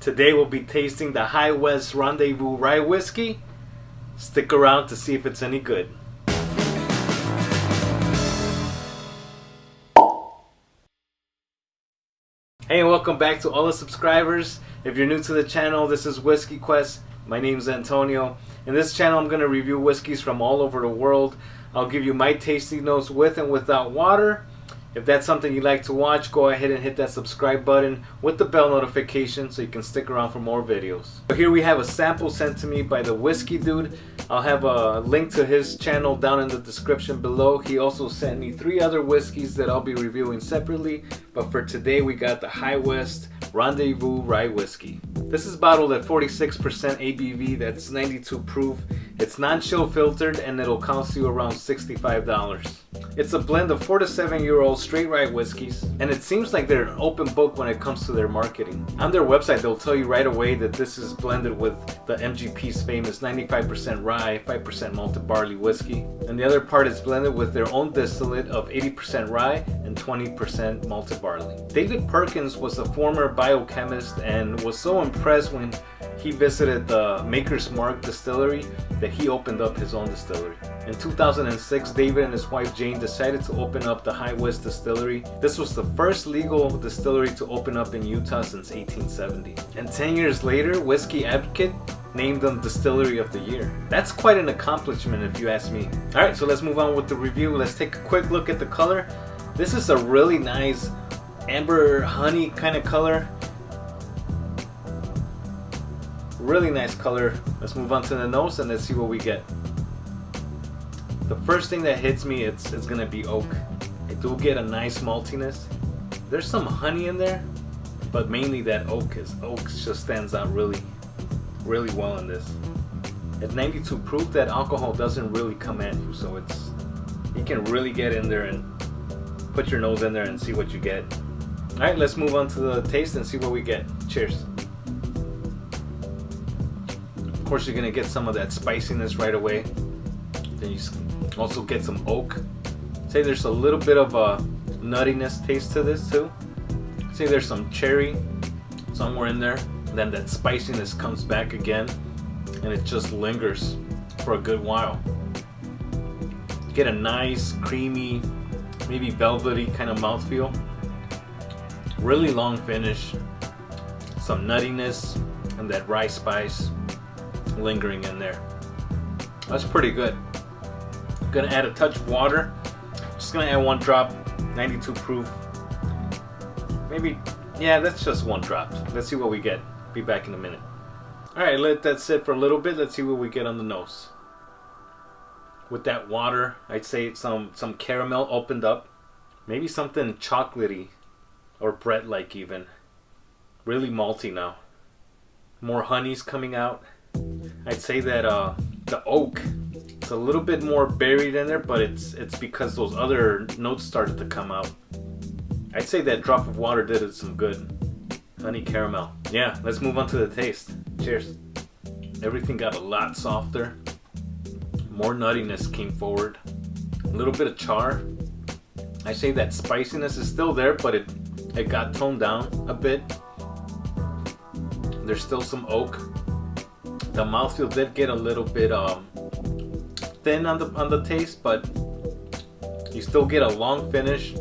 Today we'll be tasting the High West Rendezvous Rye whiskey. Stick around to see if it's any good. Hey, and welcome back to all the subscribers. If you're new to the channel, this is Whiskey Quest. My name is Antonio. In this channel I'm going to review whiskeys from all over the world. I'll give you my tasting notes with and without water. If that's something you like to watch, go ahead and hit that subscribe button with the bell notification so you can stick around for more videos. So here we have a sample sent to me by the Whiskey Dude. I'll have a link to his channel down in the description below. He also sent me 3 other whiskeys that I'll be reviewing separately. But for today we got the High West Rendezvous Rye Whiskey. This is bottled at 46% ABV, that's 92 proof. It's non-chill filtered and it'll cost you around $65. It's a blend of 4 to 7 year old straight rye whiskeys, and it seems like they're an open book when it comes to their marketing. On their website they'll tell you right away that this is blended with the MGP's famous 95% rye, 5% malted barley whiskey, and the other part is blended with their own distillate of 80% rye and 20% malted barley. David Perkins was a former biochemist and was so impressed when he visited the Maker's Mark distillery that he opened up his own distillery. In 2006, David and his wife Jane decided to open up the High West Distillery. This was the first legal distillery to open up in Utah since 1870. And 10 years later, Whiskey Advocate named them Distillery of the Year. That's quite an accomplishment if you ask me. Alright, so let's move on with the review. Let's take a quick look at the color. This is a really nice amber honey kind of color. Really nice color. Let's move on to the nose and let's see what we get. The first thing that hits me, it's gonna be oak. I do get a nice maltiness. There's some honey in there, but mainly that oak just stands out really well in this. At 92 proof, that alcohol doesn't really come at you, so you can really get in there and put your nose in there and see what you get. All right, let's move on to the taste and see what we get. Cheers. Of course, you're gonna get some of that spiciness right away. Then you also get some oak. Say there's a little bit of a nuttiness taste to this too. Say there's some cherry somewhere in there. Then that spiciness comes back again, and it just lingers for a good while. You get a nice, creamy, maybe velvety kind of mouthfeel. Really long finish. Some nuttiness and that rye spice lingering in there. That's pretty good. I'm gonna add a touch of water. Just gonna add 1 drop, 92 proof. Maybe, yeah, that's just 1 drop. Let's see what we get. Be back in a minute. Alright, let that sit for a little bit. Let's see what we get on the nose. With that water, I'd say some caramel opened up. Maybe something chocolatey or bread-like even. Really malty now. More honey's coming out. I'd say that the oak, it's a little bit more buried in there, but it's because those other notes started to come out. I'd say that drop of water did it some good. Honey caramel. Yeah, let's move on to the taste. Cheers. Everything got a lot softer. More nuttiness came forward. A little bit of char. I say that spiciness is still there, but it got toned down a bit. There's still some oak. The mouthfeel did get a little bit thin on the taste, but you still get a long finish.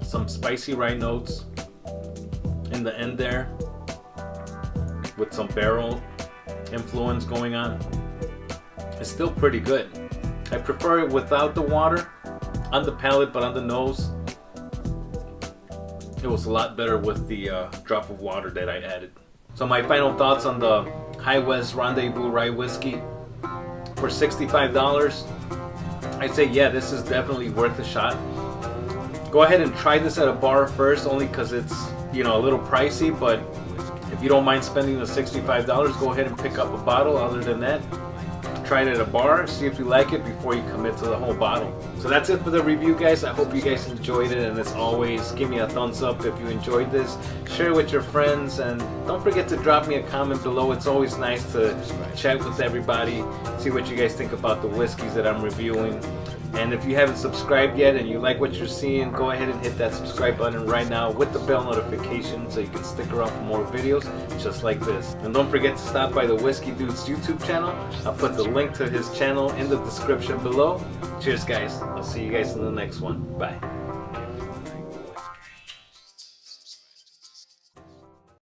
Some spicy rye notes in the end there, with some barrel influence going on. It's still pretty good. I prefer it without the water on the palate, but on the nose it was a lot better with the drop of water that I added. So my final thoughts on the High West Rendezvous Rye Whiskey. For $65, I'd say yeah, this is definitely worth a shot. Go ahead and try this at a bar first, only because it's, you know, a little pricey, but if you don't mind spending the $65, go ahead and pick up a bottle. Other than that, try it at a bar, see if you like it before you commit to the whole bottle. So that's it for the review, guys. I hope you guys enjoyed it, and as always, give me a thumbs up if you enjoyed this. Share it with your friends, and don't forget to drop me a comment below. It's always nice to chat with everybody, see what you guys think about the whiskeys that I'm reviewing. And if you haven't subscribed yet and you like what you're seeing, go ahead and hit that subscribe button right now with the bell notification so you can stick around for more videos just like this. And don't forget to stop by the Whiskey Dude's YouTube channel. I'll put the link to his channel in the description below. Cheers guys. I'll see you guys in the next one. Bye.